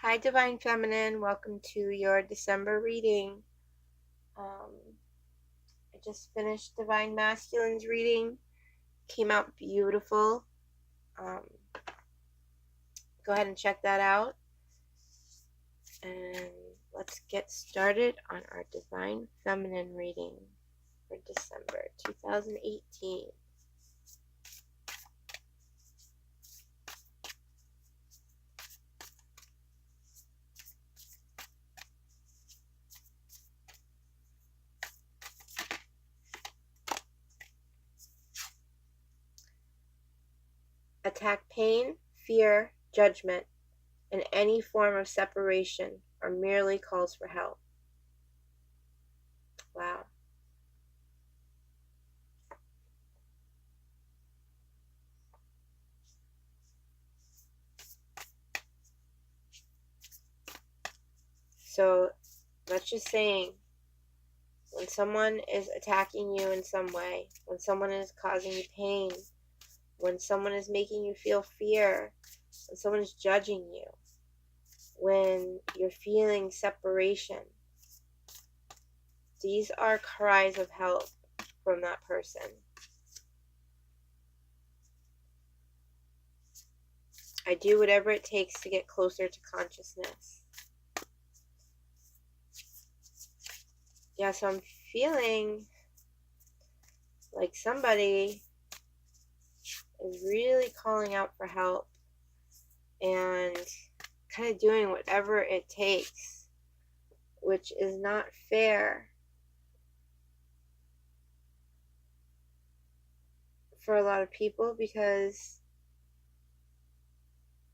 Hi, Divine Feminine. Welcome to your December reading. I just finished Divine Masculine's reading. Came out beautiful. Go ahead and check that out. And let's get started on our Divine Feminine reading for December 2018. Attack pain, fear, judgment, and any form of separation or merely calls for help. Wow. So that's just saying, when someone is attacking you in some way, when someone is causing you pain, when someone is making you feel fear, when someone is judging you, when you're feeling separation, these are cries of help from that person. I do whatever it takes to get closer to consciousness. Yeah, so I'm feeling like somebody is really calling out for help and kind of doing whatever it takes, which is not fair for a lot of people, because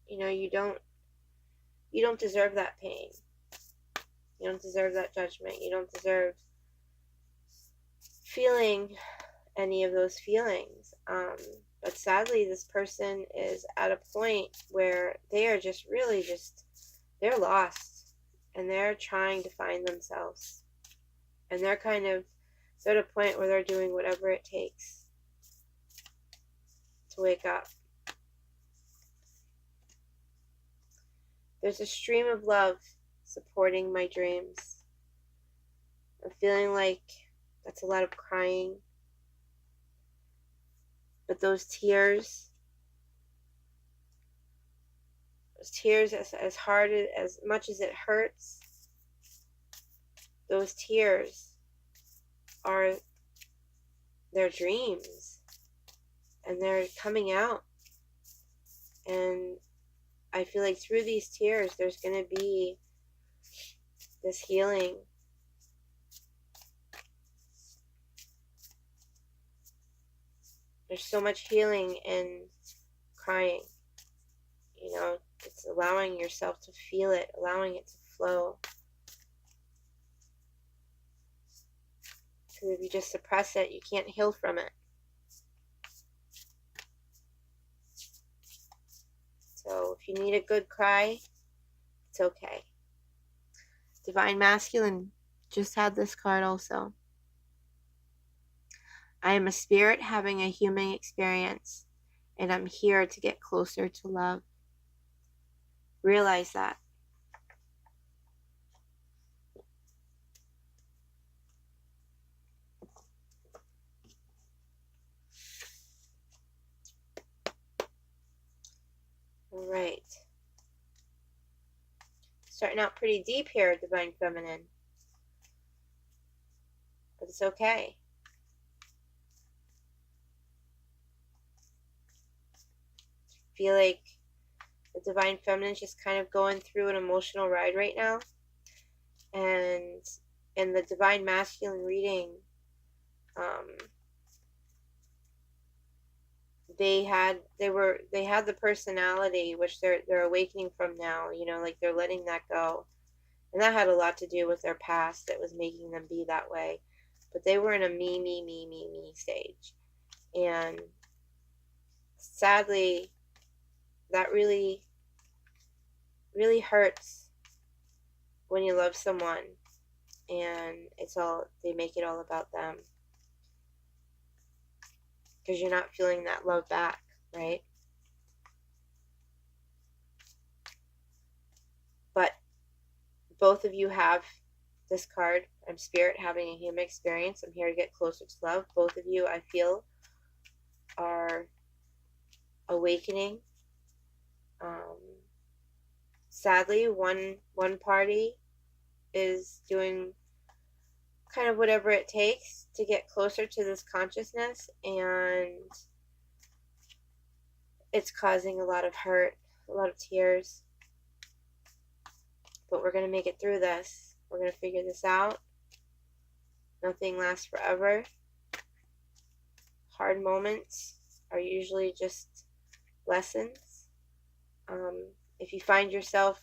you don't deserve that pain. You don't deserve that judgment. You don't deserve feeling any of those feelings. But sadly, this person is at a point where they are they're lost, and they're trying to find themselves. And they're at a point where they're doing whatever it takes to wake up. There's a stream of love supporting my dreams. I'm feeling like that's a lot of crying. But those tears, as hard, as much as it hurts, those tears are their dreams. And they're coming out. And I feel like through these tears, there's going to be this healing. There's so much healing in crying. It's allowing yourself to feel it, allowing it to flow. Because if you just suppress it, you can't heal from it. So if you need a good cry, it's okay. Divine Masculine just had this card also. I am a spirit having a human experience, and I'm here to get closer to love. Realize that. All right. Starting out pretty deep here, Divine Feminine. But it's okay. I feel like the Divine Feminine is just kind of going through an emotional ride right now. And in the Divine Masculine reading, they had the personality which they're awakening from now, like they're letting that go. And that had a lot to do with their past that was making them be that way. But they were in a me stage. And sadly, that really, really hurts when you love someone and they make it all about them. Because you're not feeling that love back, right? But both of you have this card. I'm Spirit having a human experience. I'm here to get closer to love. Both of you, I feel, are awakening. Sadly, one party is doing kind of whatever it takes to get closer to this consciousness, and it's causing a lot of hurt, a lot of tears. But we're going to make it through this. We're going to figure this out. Nothing lasts forever. Hard moments are usually just lessons. If you find yourself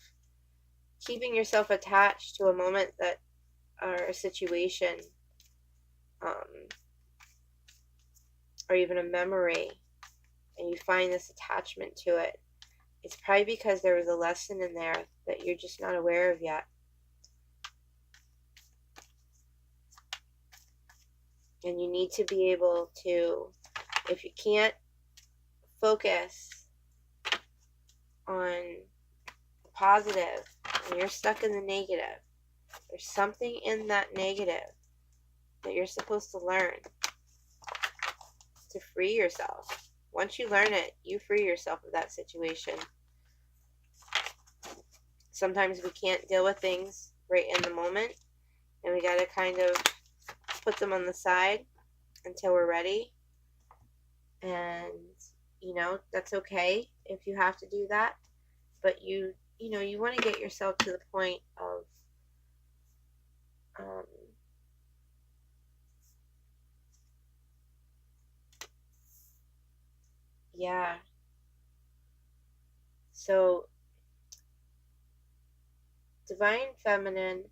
keeping yourself attached to a moment that or a situation, or even a memory, and you find this attachment to it, it's probably because there was a lesson in there that you're just not aware of yet. And you need to be able to, if you can't focus on the positive and you're stuck in the negative, there's something in that negative that you're supposed to learn to free yourself. Once you learn it, you free yourself of that situation. Sometimes we can't deal with things right in the moment, and we got to kind of put them on the side until we're ready. And, you know, that's okay if you have to do that. But you know, you want to get yourself to the point of yeah. So, divine feminine,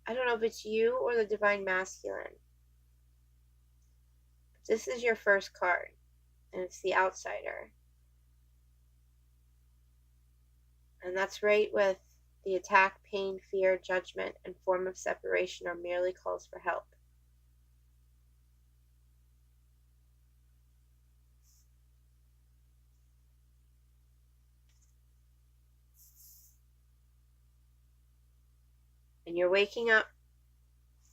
I don't know if it's you or the divine masculine. This is your first card, and it's the outsider. And that's right with the attack, pain, fear, judgment, and form of separation, or merely calls for help. And you're waking up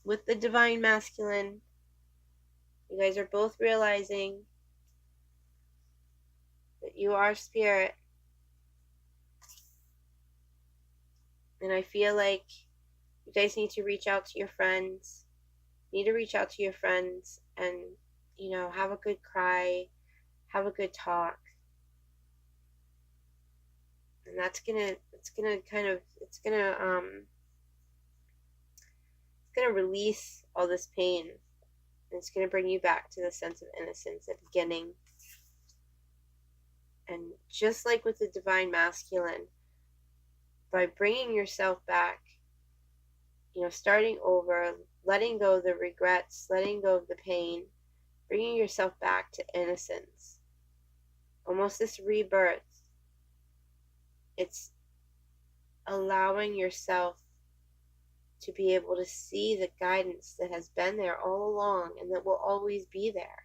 with the divine masculine. You guys are both realizing that you are spirit. And I feel like you guys need to reach out to your friends. You need to reach out to your friends and, you know, have a good cry, have a good talk. And it's gonna release all this pain. And it's gonna bring you back to the sense of innocence at the beginning. And just like with the divine masculine, by bringing yourself back, you know, starting over, letting go of the regrets, letting go of the pain, bringing yourself back to innocence, almost this rebirth. It's allowing yourself to be able to see the guidance that has been there all along and that will always be there.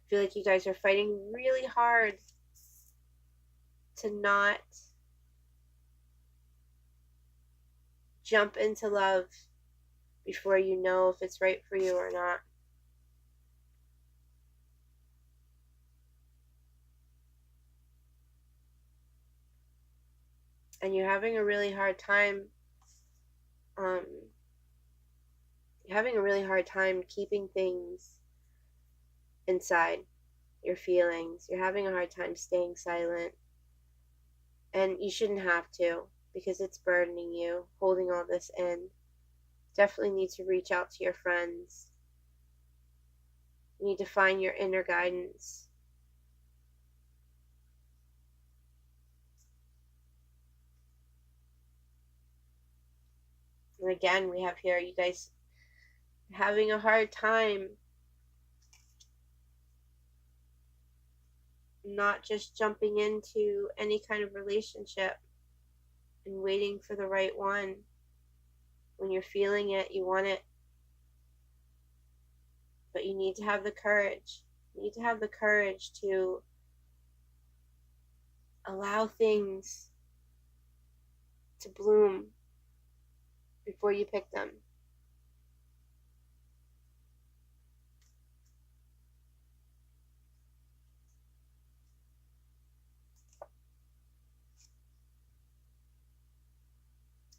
I feel like you guys are fighting really hard to not jump into love before you know if it's right for you or not. And you're having a really hard time keeping things inside, your feelings. You're having a hard time staying silent. And you shouldn't have to, because it's burdening you, holding all this in. Definitely need to reach out to your friends. You need to find your inner guidance. And again, we have here, you guys having a hard time not just jumping into any kind of relationship and waiting for the right one. When you're feeling it, you want it But you need to have the courage. You need to have the courage to allow things to bloom before you pick them.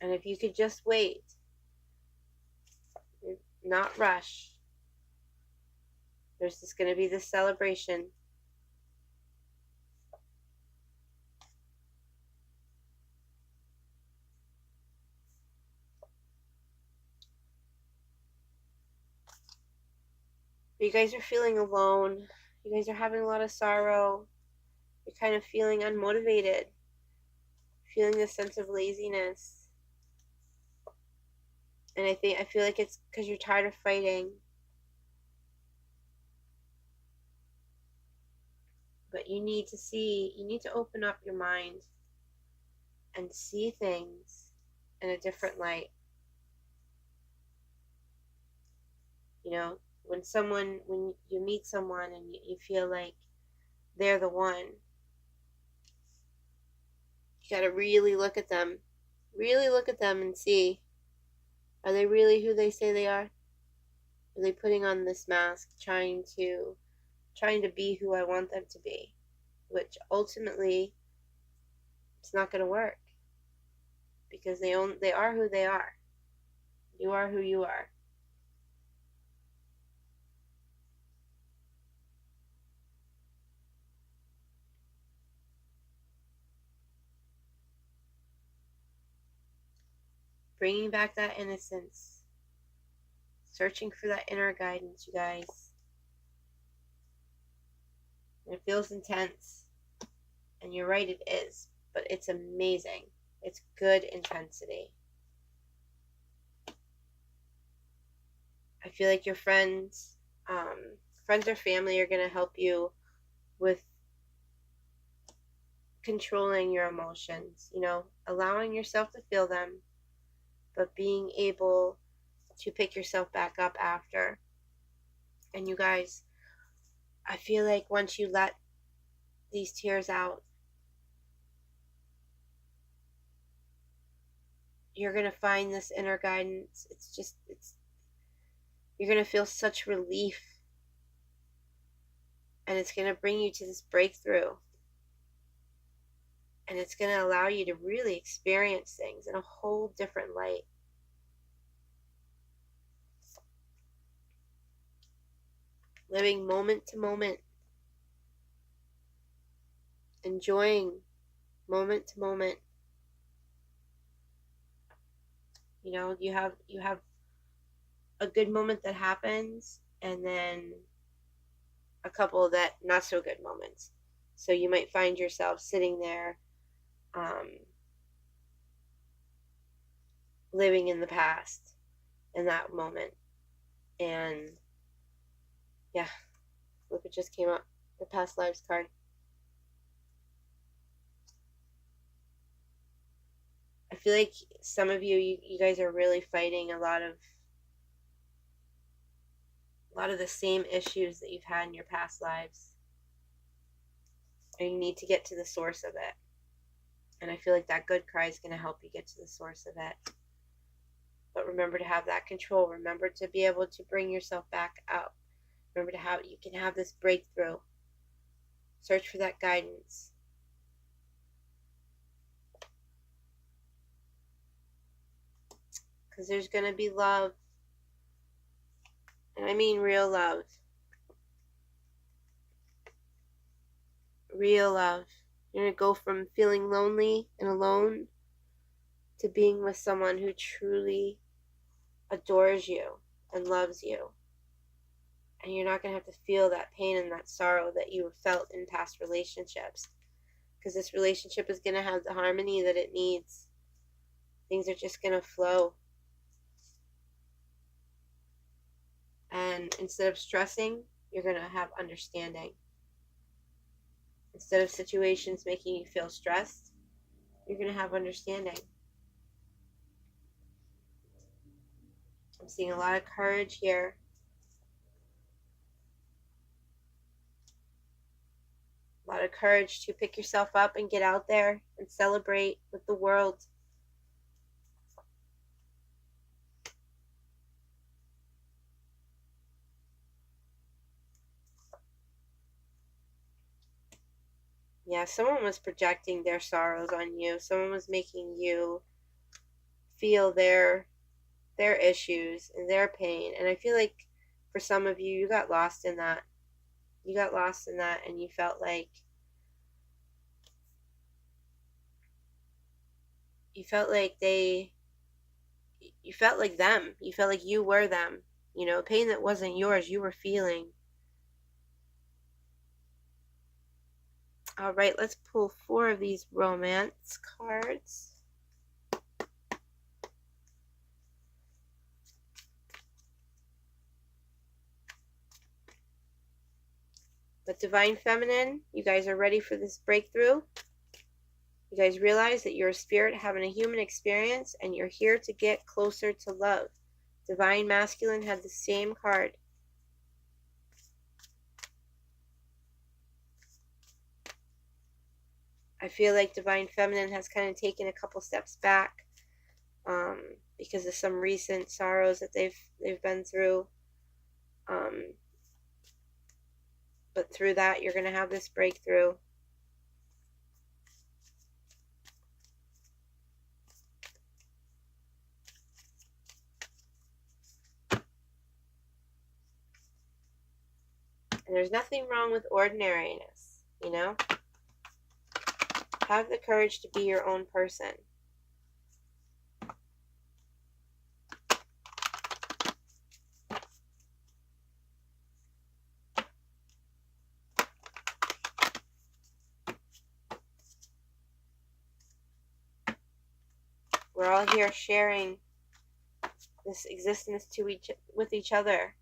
And if you could just wait, not rush, there's just going to be this celebration. You guys are feeling alone. You guys are having a lot of sorrow. You're kind of feeling unmotivated, feeling this sense of laziness. And I feel like it's because you're tired of fighting. But you need to open up your mind and see things in a different light. You know, when you meet someone and you feel like they're the one, you got to really look at them. Really look at them and see, are they really who they say they are? Are they putting on this mask, trying to be who I want them to be? Which ultimately, it's not going to work, because they are who they are. You are who you are. Bringing back that innocence. Searching for that inner guidance, you guys. And it feels intense. And you're right, it is. But it's amazing. It's good intensity. I feel like your friends or family are going to help you with controlling your emotions, allowing yourself to feel them, but being able to pick yourself back up after. And you guys, I feel like once you let these tears out, you're going to find this inner guidance. You're going to feel such relief. And it's going to bring you to this breakthrough. And it's going to allow you to really experience things in a whole different light. Living moment to moment. Enjoying moment to moment. You have a good moment that happens, and then a couple of that not so good moments. So you might find yourself sitting there living in the past in that moment. And yeah, look, it just came up, the past lives card. I feel like some of you guys are really fighting a lot of the same issues that you've had in your past lives. And you need to get to the source of it. And I feel like that good cry is going to help you get to the source of it. But remember to have that control. Remember to be able to bring yourself back up. Remember you can have this breakthrough. Search for that guidance. Because there's going to be love. And I mean real love. Real love. You're going to go from feeling lonely and alone to being with someone who truly adores you and loves you. And you're not going to have to feel that pain and that sorrow that you felt in past relationships. Because this relationship is going to have the harmony that it needs. Things are just going to flow. And instead of stressing, you're going to have understanding. Instead of situations making you feel stressed, you're going to have understanding. I'm seeing a lot of courage here. A lot of courage to pick yourself up and get out there and celebrate with the world. Yeah, someone was projecting their sorrows on you. Someone was making you feel their issues and their pain. And I feel like for some of you, you got lost in that. You got lost in that, and you felt like you felt like them. You felt like you were them. You know, pain that wasn't yours, you were feeling. All right, let's pull 4 of these romance cards. But Divine Feminine, you guys are ready for this breakthrough. You guys realize that you're a spirit having a human experience, and you're here to get closer to love. Divine Masculine had the same card. I feel like Divine Feminine has kind of taken a couple steps back because of some recent sorrows that they've been through. But through that, you're going to have this breakthrough. And there's nothing wrong with ordinariness, you know? Have the courage to be your own person. We're all here sharing this existence with each other.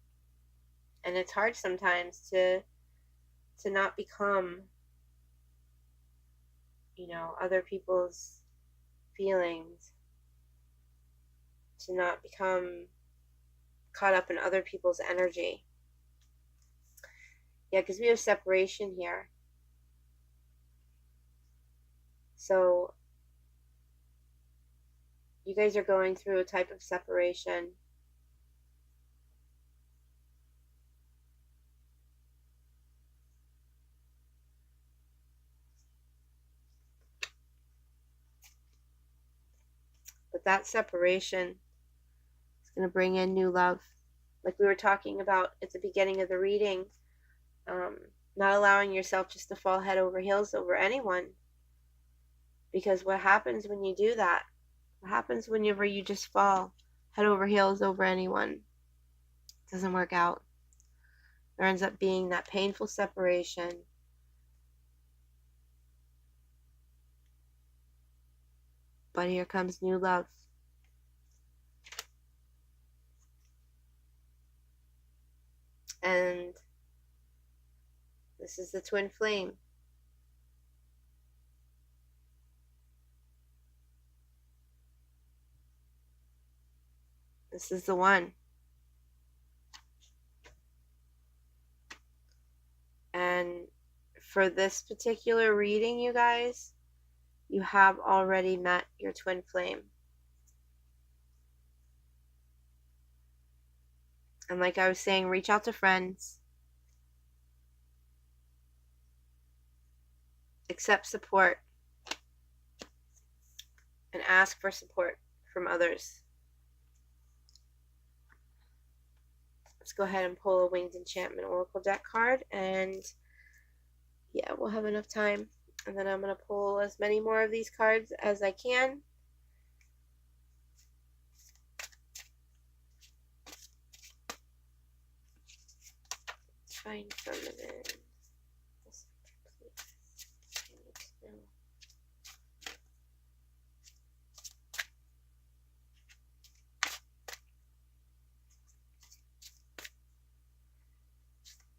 And it's hard sometimes to not become, you know, other people's feelings, to not become caught up in other people's energy. Yeah, because we have separation here. So you guys are going through a type of separation. But that separation is going to bring in new love. Like we were talking about at the beginning of the reading, not allowing yourself just to fall head over heels over anyone. Because what happens when you do that? What happens whenever you just fall head over heels over anyone? It doesn't work out. There ends up being that painful separation. But here comes new love. And this is the twin flame. This is the one. And for this particular reading, you guys, you have already met your twin flame. And like I was saying, reach out to friends. Accept support. And ask for support from others. Let's go ahead and pull a Winged Enchantment Oracle deck card. And yeah, we'll have enough time. And then I'm going to pull as many more of these cards as I can. Divine Feminine.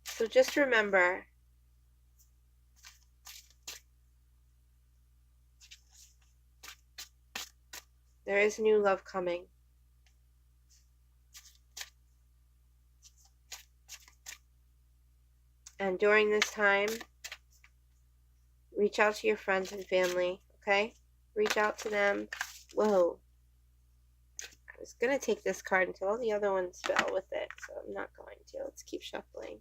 So just remember, there is new love coming. And during this time, Reach out to your friends and family, okay? Reach out to them. Whoa. I was going to take this card until all the other ones fell with it, so I'm not going to. Let's keep shuffling.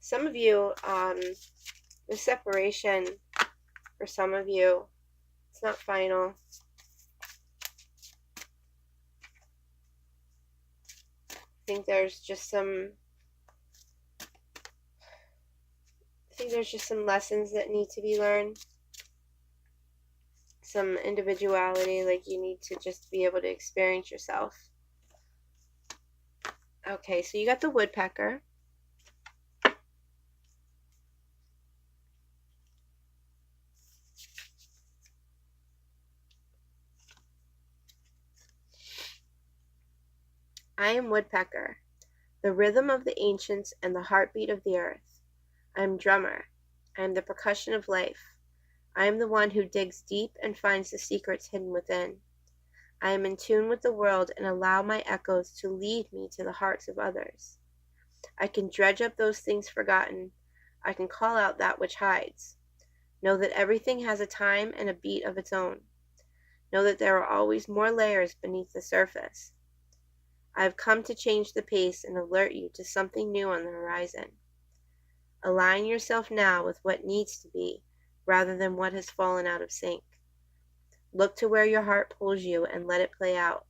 Some of you, the separation, for some of you, it's not final. I think there's just some lessons that need to be learned. Some individuality, like you need to just be able to experience yourself. Okay, so you got the woodpecker. I am woodpecker, the rhythm of the ancients and the heartbeat of the earth. I am drummer. I am the percussion of life. I am the one who digs deep and finds the secrets hidden within. I am in tune with the world and allow my echoes to lead me to the hearts of others. I can dredge up those things forgotten. I can call out that which hides. Know that everything has a time and a beat of its own. Know that there are always more layers beneath the surface. I have come to change the pace and alert you to something new on the horizon. Align yourself now with what needs to be, rather than what has fallen out of sync. Look to where your heart pulls you and let it play out.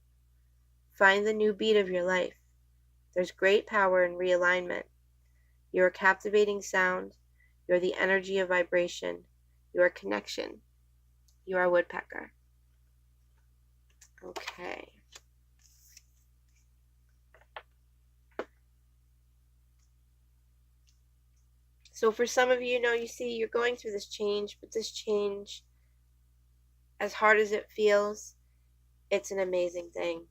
Find the new beat of your life. There's great power in realignment. You're a captivating sound. You're the energy of vibration. You're a connection. You are a woodpecker. Okay. So for some of you, you see you're going through this change, but this change, as hard as it feels, it's an amazing thing.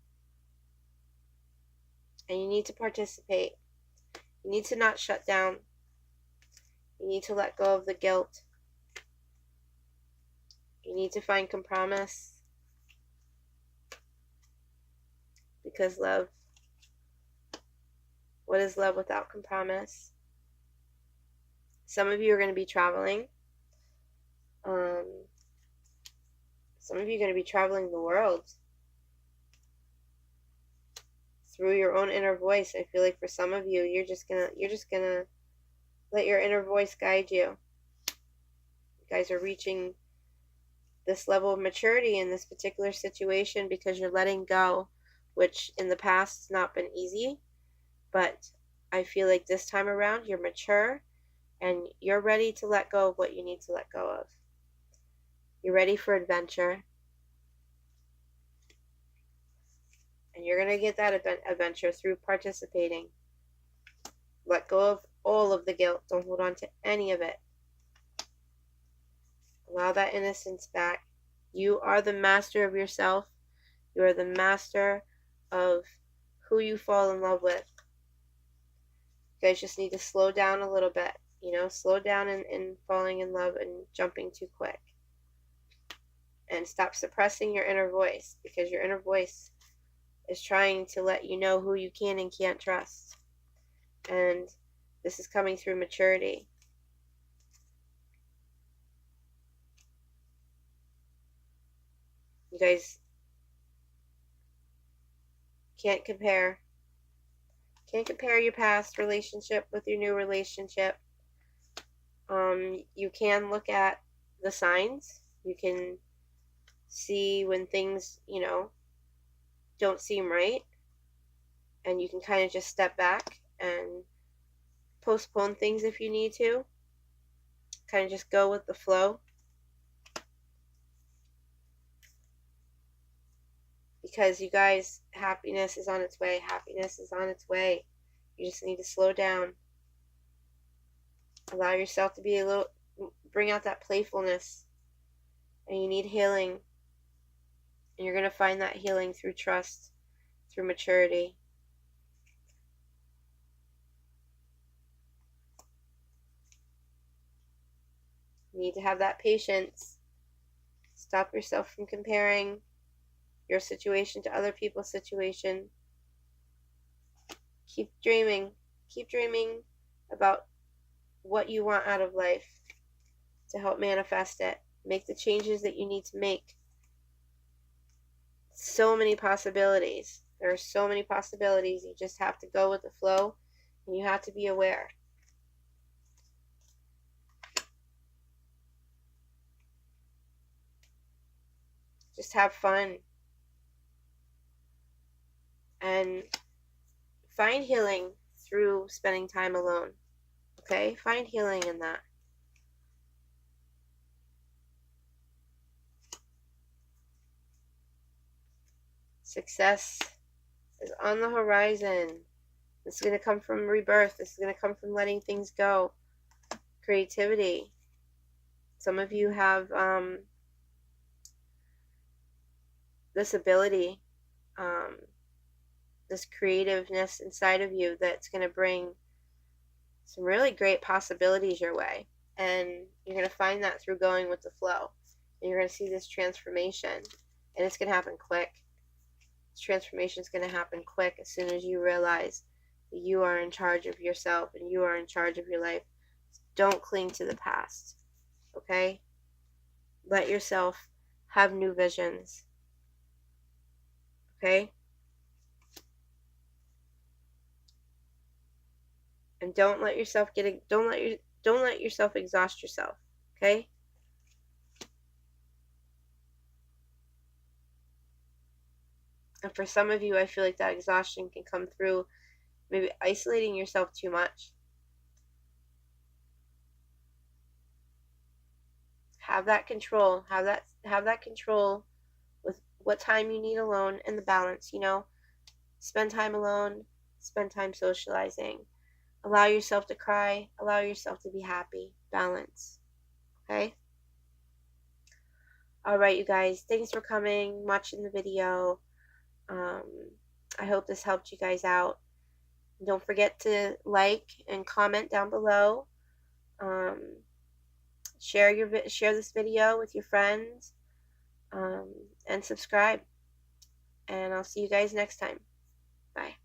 And you need to participate. You need to not shut down. You need to let go of the guilt. You need to find compromise. Because love, what is love without compromise? Some of you are going to be traveling. Some of you are going to be traveling the world through your own inner voice. I feel like for some of you, you're just gonna let your inner voice guide you. You guys are reaching this level of maturity in this particular situation because you're letting go, which in the past has not been easy. But I feel like this time around, you're mature and you're ready to let go of what you need to let go of. You're ready for adventure. And you're going to get that adventure through participating. Let go of all of the guilt. Don't hold on to any of it. Allow that innocence back. You are the master of yourself. You are the master of who you fall in love with. You guys just need to slow down a little bit. Slow down in falling in love and jumping too quick. And stop suppressing your inner voice, because your inner voice is trying to let you know who you can and can't trust. And this is coming through maturity. You guys can't compare your past relationship with your new relationship. You can look at the signs. You can see when things, don't seem right. And you can kind of just step back and postpone things if you need to. Kind of just go with the flow. Because you guys, happiness is on its way. Happiness is on its way. You just need to slow down. Allow yourself to bring out that playfulness. And you need healing. And you're going to find that healing through trust, through maturity. You need to have that patience. Stop yourself from comparing your situation to other people's situation. Keep dreaming. Keep dreaming about what you want out of life to help manifest it. Make the changes that you need to make. So many possibilities. There are so many possibilities. You just have to go with the flow, and you have to be aware. Just have fun. And find healing through spending time alone. Okay? Find healing in that. Success is on the horizon. This is going to come from rebirth. This is going to come from letting things go. Creativity. Some of you have this ability, this creativeness inside of you that's going to bring some really great possibilities your way. And you're going to find that through going with the flow. And you're going to see this transformation. And it's going to happen quick. This transformation is going to happen quick as soon as you realize that you are in charge of yourself and you are in charge of your life. Don't cling to the past. Okay? Let yourself have new visions. Okay? And don't let yourself don't let yourself exhaust yourself. Okay? And for some of you, I feel like that exhaustion can come through maybe isolating yourself too much. Have that control. Have that control with what time you need alone and the balance, you know. Spend time alone, spend time socializing. Allow yourself to cry, allow yourself to be happy. Balance. Okay? Alright, you guys, thanks for coming, watching the video. I hope this helped you guys out. Don't forget to like and comment down below. Share this video with your friends, and subscribe. And I'll see you guys next time. Bye.